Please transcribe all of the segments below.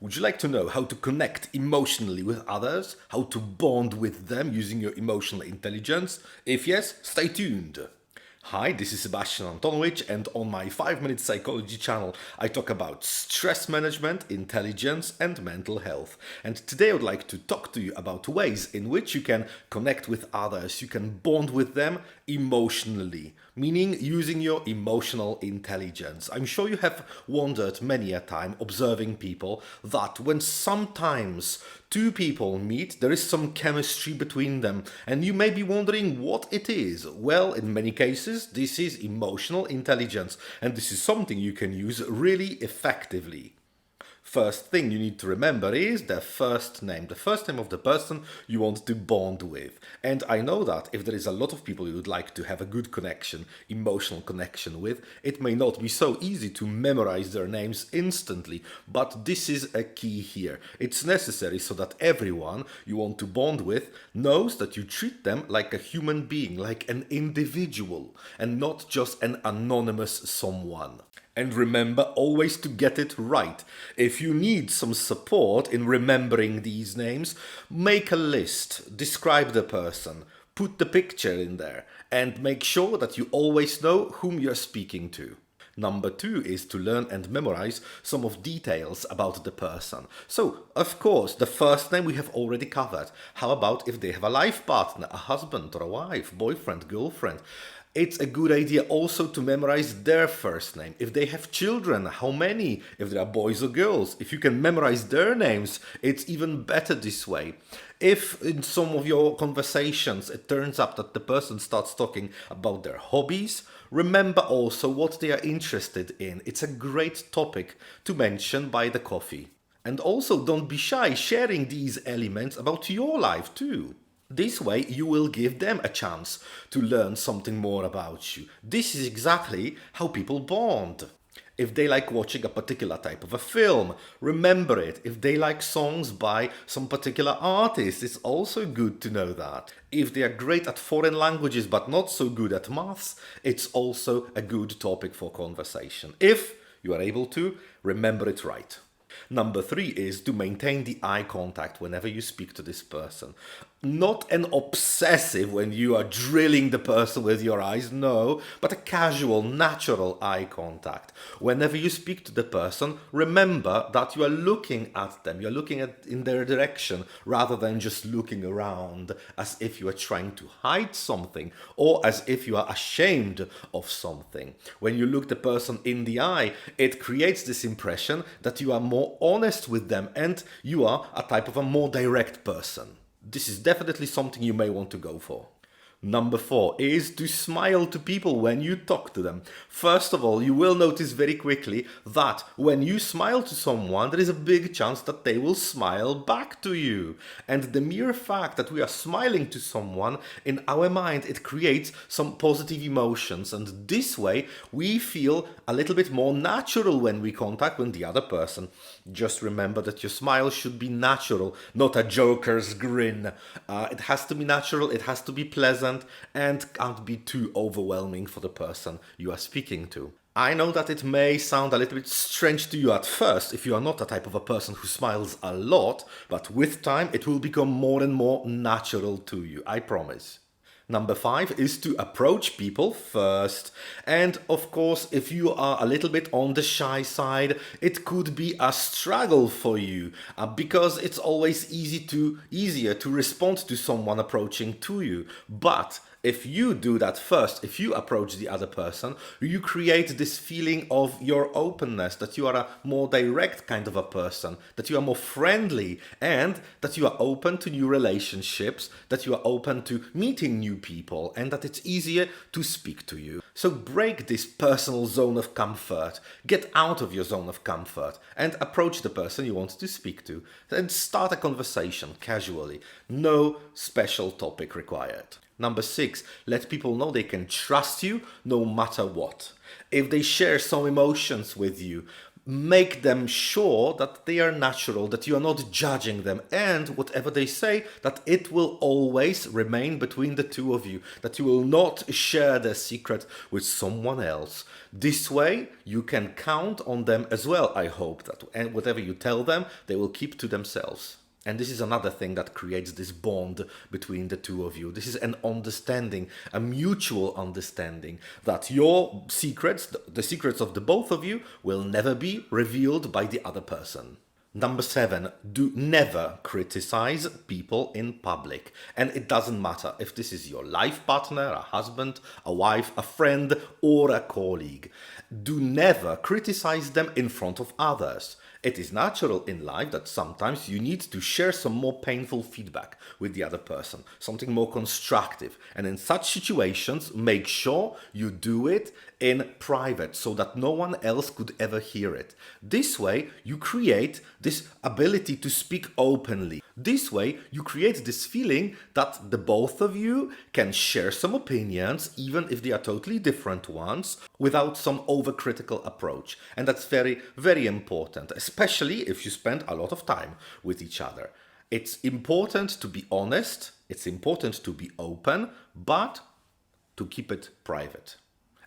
Would you like to know how to connect emotionally with others? How to bond with them using your emotional intelligence? If yes, stay tuned. Hi, this is Sebastian Antonovich, and on my 5-minute psychology channel, I talk about stress management, intelligence, and mental health. And today I would like to talk to you about ways in which you can connect with others, you can bond with them emotionally, meaning using your emotional intelligence. I'm sure you have wondered many a time observing people that when sometimes two people meet, there is some chemistry between them, and you may be wondering what it is. Well, in many cases, this is emotional intelligence, and this is something you can use really effectively. First thing you need to remember is the first name of the person you want to bond with. And I know that if there is a lot of people you would like to have a good connection, emotional connection with, it may not be so easy to memorize their names instantly, but this is a key here. It's necessary so that everyone you want to bond with knows that you treat them like a human being, like an individual, and not just an anonymous someone. And remember always to get it right. If you need some support in remembering these names, make a list, describe the person, put the picture in there, and make sure that you always know whom you're speaking to. Number 2 is to learn and memorize some of details about the person. So, of course, the first name we have already covered. How about if they have a life partner, a husband or a wife, boyfriend, girlfriend? It's a good idea also to memorize their first name. If they have children, how many? If they are boys or girls. If you can memorize their names, it's even better this way. If in some of your conversations it turns up that the person starts talking about their hobbies, remember also what they are interested in. It's a great topic to mention by the coffee. And also don't be shy sharing these elements about your life too. This way you will give them a chance to learn something more about you. This is exactly how people bond. If they like watching a particular type of a film, remember it. If they like songs by some particular artist, it's also good to know that. If they are great at foreign languages but not so good at maths, it's also a good topic for conversation. If you are able to, remember it right. Number 3 is to maintain the eye contact whenever you speak to this person. Not an obsessive when you are drilling the person with your eyes, no, but a casual, natural eye contact. Whenever you speak to the person, remember that you are looking at them, you're looking in their direction rather than just looking around as if you are trying to hide something or as if you are ashamed of something. When you look the person in the eye, it creates this impression that you are more honest with them and you are a type of a more direct person. This is definitely something you may want to go for. Number 4 is to smile to people when you talk to them. First of all, you will notice very quickly that when you smile to someone, there is a big chance that they will smile back to you. And the mere fact that we are smiling to someone, in our mind, it creates some positive emotions. And this way, we feel a little bit more natural when we contact with the other person. Just remember that your smile should be natural, not a joker's grin. It has to be natural, it has to be pleasant, and can't be too overwhelming for the person you are speaking to. I know that it may sound a little bit strange to you at first if you are not a type of a person who smiles a lot, but with time it will become more and more natural to you, I promise. Number 5 is to approach people first. And of course, if you are a little bit on the shy side, it could be a struggle for you because it's always easier to respond to someone approaching to you. But if you do that first, if you approach the other person, you create this feeling of your openness, that you are a more direct kind of a person, that you are more friendly, and that you are open to new relationships, that you are open to meeting new people, and that it's easier to speak to you. So break this personal zone of comfort, get out of your zone of comfort, and approach the person you want to speak to, and start a conversation casually. No special topic required. Number 6, let people know they can trust you no matter what. If they share some emotions with you, Make them sure that they are natural, that you are not judging them, and whatever they say, that it will always remain between the two of you, that you will not share their secret with someone else. This way, you can count on them as well, I hope, that and whatever you tell them, they will keep to themselves. And this is another thing that creates this bond between the two of you. This is an understanding, a mutual understanding that your secrets, the secrets of the both of you, will never be revealed by the other person. Number 7, do never criticize people in public. And it doesn't matter if this is your life partner, a husband, a wife, a friend, or a colleague. Do never criticize them in front of others. It is natural in life that sometimes you need to share some more painful feedback with the other person, something more constructive. And in such situations, make sure you do it in private so that no one else could ever hear it. This way, you create this ability to speak openly. This way, you create this feeling that the both of you can share some opinions, even if they are totally different ones, without some overcritical approach. And that's very, very important, especially if you spend a lot of time with each other. It's important to be honest, it's important to be open, but to keep it private.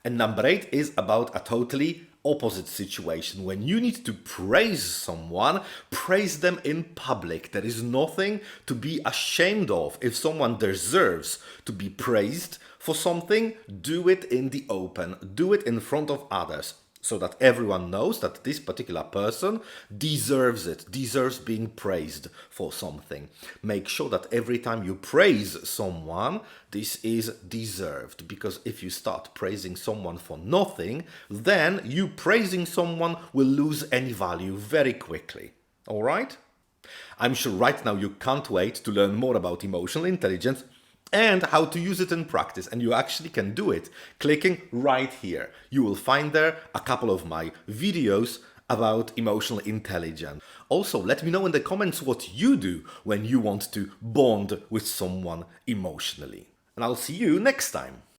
And number 8 is about a totally opposite situation. When you need to praise someone, praise them in public. There is nothing to be ashamed of. If someone deserves to be praised for something, do it in the open. Do it in front of others, so that everyone knows that this particular person deserves it, deserves being praised for something. Make sure that every time you praise someone, this is deserved. Because if you start praising someone for nothing, then you praising someone will lose any value very quickly. All right? I'm sure right now you can't wait to learn more about emotional intelligence and how to use it in practice. And you actually can do it clicking right here. You will find there a couple of my videos about emotional intelligence. Also, let me know in the comments what you do when you want to bond with someone emotionally. And I'll see you next time.